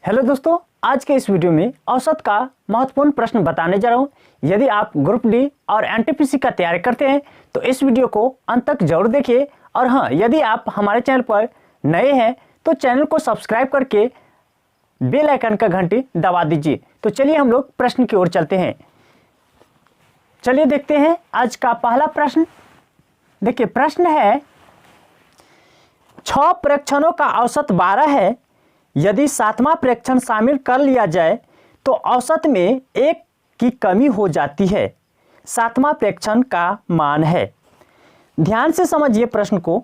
Hello दोस्तों, आज के इस वीडियो में औसत का महत्वपूर्ण प्रश्न बताने जा रहा हूँ। यदि आप ग्रुप डी और एनटीपीसी का तैयारी करते हैं तो इस वीडियो को अंत तक जरूर देखिए। और हाँ, यदि आप हमारे चैनल पर नए हैं तो चैनल को सब्सक्राइब करके बेल आइकन का घंटी दबा दीजिए। तो चलिए हम लोग प्रश्न की ओर चलते हैं। चलिए देखते हैं आज का पहला प्रश्न। देखिए, प्रश्न है 6 प्रेक्षणों का औसत 12 है। यदि 7वां प्रेक्षण शामिल कर लिया जाए तो औसत में 1 की कमी हो जाती है। 7वां प्रेक्षण का मान है। ध्यान से समझिए प्रश्न को।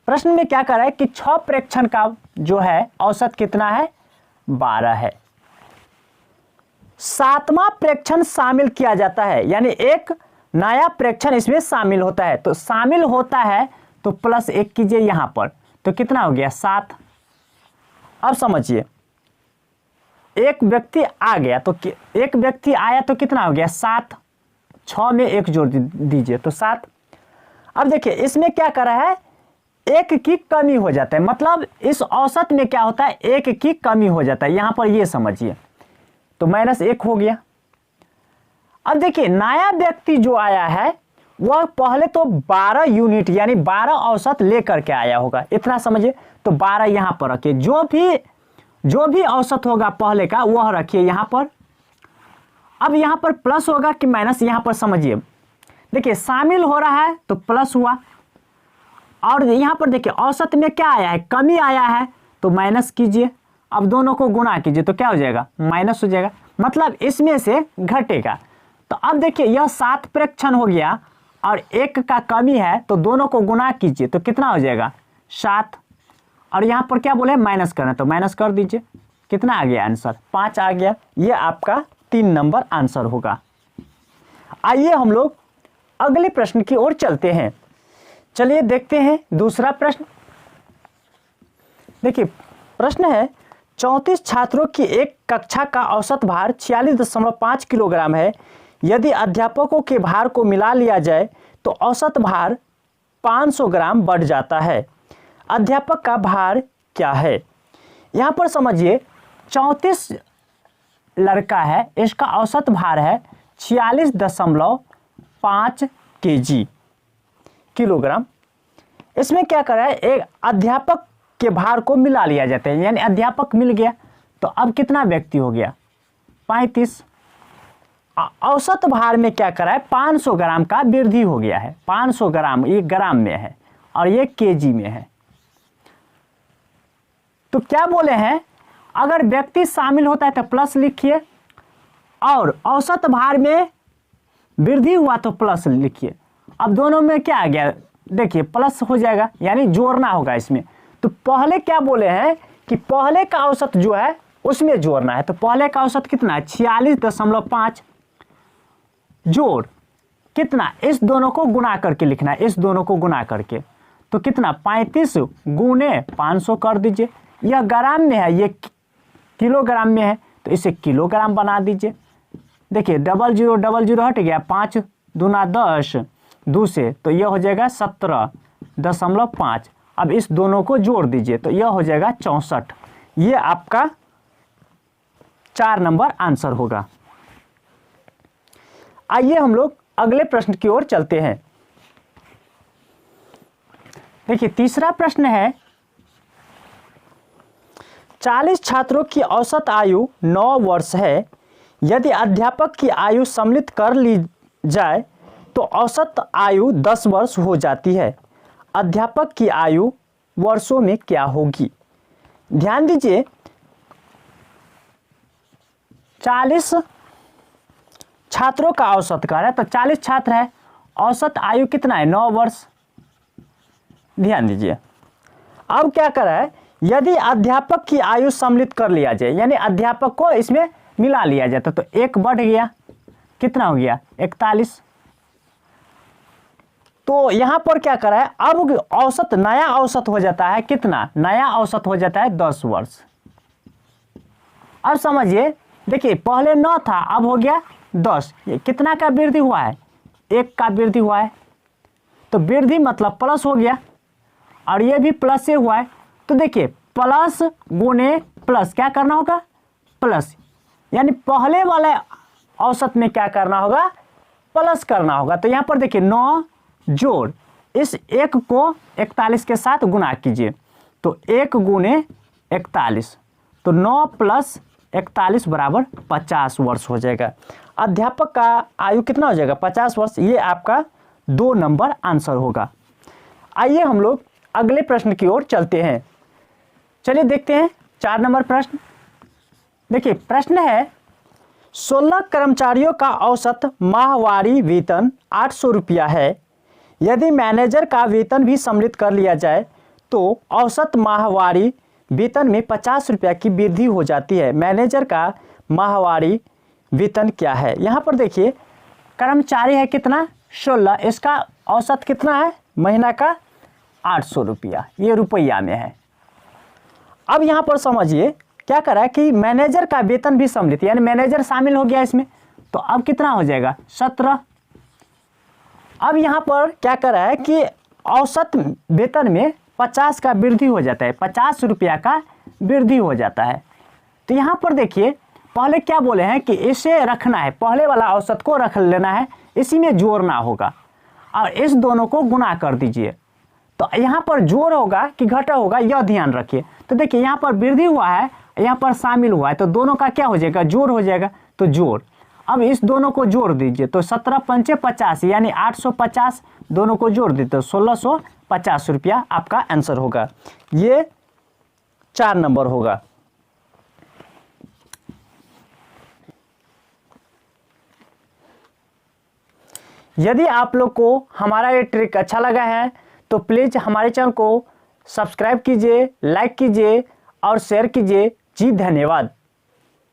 प्रश्न में क्या कर रहा है कि 6 प्रेक्षण का जो है औसत कितना है, 12 है। 7वां प्रेक्षण शामिल किया जाता है, यानी एक नया प्रेक्षण इसमें शामिल होता है। तो शामिल होता है तो प्लस 1 कीजिए यहां पर, तो कितना हो गया, 7। अब समझिए, एक व्यक्ति आ गया तो एक व्यक्ति आया तो कितना हो गया, 7। 6 में 1 जोड़ दीजिए तो 7। अब देखिए इसमें क्या कर रहा है, 1 की कमी हो जाता है। मतलब इस औसत में क्या होता है, 1 की कमी हो जाता है। यहां पर ये समझिए, तो -1 हो गया। अब देखिए नया व्यक्ति जो आया है वह पहले तो 12 यूनिट यानी 12 औसत लेकर के आया होगा, इतना समझिए। तो 12 यहां पर रखिए, जो भी औसत होगा पहले का वह रखिए यहां पर। अब यहां पर प्लस होगा कि माइनस, यहां पर समझिए। देखिए शामिल हो रहा है तो प्लस हुआ, और यहां पर देखिए औसत में क्या आया है, कमी आया है, तो माइनस कीजिए। अब दोनों को गुणा कीजिए तो क्या हो जाएगा, माइनस हो जाएगा। मतलब इसमें से घटेगा। तो अब देखिए यह 7 प्रेक्षण हो गया और 1 का कमी है, तो दोनों को गुणा कीजिए तो कितना हो जाएगा, 7। और यहाँ पर क्या बोले, माइनस करना, तो माइनस कर दीजिए। कितना आ गया आंसर, 5 आ गया। ये आपका 3 नंबर आंसर होगा। आइए हम लोग अगले प्रश्न की ओर चलते हैं। चलिए देखते हैं दूसरा प्रश्न। देखिए प्रश्न है 34 छात्रों की एक कक्षा का औसत भार 46.5 किलोग्राम है। यदि अध्यापकों के भार को मिला लिया जाए तो औसत भार 500 ग्राम बढ़ जाता है। अध्यापक का भार क्या है। यहाँ पर समझिए 34 लड़का है, इसका औसत भार है 46.5 किलोग्राम। इसमें क्या कर रहा है, एक अध्यापक के भार को मिला लिया जाता है, यानी अध्यापक मिल गया। तो अब कितना व्यक्ति हो गया, 35। औसत भार में क्या करा है, 500 ग्राम का वृद्धि हो गया है। 500 ग्राम, ये ग्राम में है और ये केजी में है। तो क्या बोले हैं, अगर व्यक्ति शामिल होता है तो प्लस लिखिए, और औसत भार में वृद्धि हुआ तो प्लस लिखिए। अब दोनों में क्या आ गया, देखिए प्लस हो जाएगा, यानी जोड़ना होगा इसमें। तो पहले क्या बोले हैं कि पहले का औसत जो है उसमें जोड़ना है। तो पहले का औसत कितना है, 46.5 जोड़ कितना, इस दोनों को गुणा करके लिखना है, इस दोनों को गुणा करके। तो कितना, 35 गुणे 500 कर दीजिए। यह ग्राम में है, ये किलोग्राम में है, तो इसे किलोग्राम बना दीजिए। देखिए 0000 हट गया, 5 दूना 10, 2 से, तो यह हो जाएगा 17.5। अब इस दोनों को जोड़ दीजिए तो यह हो जाएगा 64। ये आपका 4 नंबर आंसर होगा। आइए हम लोग अगले प्रश्न की ओर चलते हैं। देखिए तीसरा प्रश्न है 40 छात्रों की औसत आयु 9 वर्ष है। यदि अध्यापक की आयु सम्मिलित कर ली जाए तो औसत आयु 10 वर्ष हो जाती है। अध्यापक की आयु वर्षों में क्या होगी। ध्यान दीजिए, 40 छात्रों का औसत कर है, तो 40 छात्र है, औसत आयु कितना है, 9 वर्ष। ध्यान दीजिए, अब क्या कर रहा है, यदि अध्यापक की आयु सम्मिलित कर लिया जाए, यानी अध्यापक को इसमें मिला लिया जाता, तो 1 बढ़ गया, कितना हो गया, 41। तो यहां पर क्या कर रहा है, अब औसत, नया औसत हो जाता है कितना, नया औसत हो जाता है 10 वर्ष। अब समझिए, देखिए पहले 9 था, अब हो गया 10। ये कितना का वृद्धि हुआ है, 1 का वृद्धि हुआ है। तो वृद्धि मतलब प्लस हो गया, और ये भी प्लस से हुआ है। तो देखिए प्लस गुणे प्लस क्या करना होगा, प्लस, यानी पहले वाले औसत में क्या करना होगा, प्लस करना होगा। तो यहाँ पर देखिए 9 जोड़ इस 1 को 41 के साथ गुना कीजिए, तो 1 गुने 41, तो 9 प्लस 41 बराबर 50 वर्ष हो जाएगा। अध्यापक का आयु कितना हो जाएगा, 50 वर्ष। ये आपका 2 नंबर आंसर होगा। आइए हम लोग अगले प्रश्न की ओर चलते हैं। चलिए देखते हैं 4 नंबर प्रश्न। देखिए प्रश्न है 16 कर्मचारियों का औसत माहवारी वेतन 800 रुपया है। यदि मैनेजर का वेतन भी सम्मिलित कर लिया जाए तो औसत माहवारी वेतन में 50 रुपया की वृद्धि हो जाती है। मैनेजर का माहवारी वेतन क्या है। यहाँ पर देखिए कर्मचारी है कितना, 16, इसका औसत कितना है महीना का, 800 रुपया, ये रुपया में है। अब यहाँ पर समझिए क्या करा है कि मैनेजर का वेतन भी सम्मिलित, यानी मैनेजर शामिल हो गया इसमें, तो अब कितना हो जाएगा, 17। अब यहाँ पर क्या करा है कि औसत वेतन में 50 का वृद्धि हो जाता है, 50 रुपया का वृद्धि हो जाता है। तो यहाँ पर देखिए पहले क्या बोले हैं कि इसे रखना है, पहले वाला औसत को रख लेना है, इसी में जोड़ना होगा और इस दोनों को गुना कर दीजिए। तो यहाँ पर जोड़ होगा कि घटा होगा, यह ध्यान रखिए। तो देखिए यहाँ पर वृद्धि हुआ है, यहाँ पर शामिल हुआ है, तो दोनों का क्या हो जाएगा, जोड़ हो जाएगा। तो जोड़, अब इस दोनों को जोड़ दीजिए, तो 17 पंचे 50 यानी 850, दोनों को जोड़ दीजिए तो 1650 रुपया आपका आंसर होगा। ये 4 नंबर होगा। यदि आप लोग को हमारा ये ट्रिक अच्छा लगा है तो प्लीज़ हमारे चैनल को सब्सक्राइब कीजिए, लाइक कीजिए और शेयर कीजिए। जी धन्यवाद।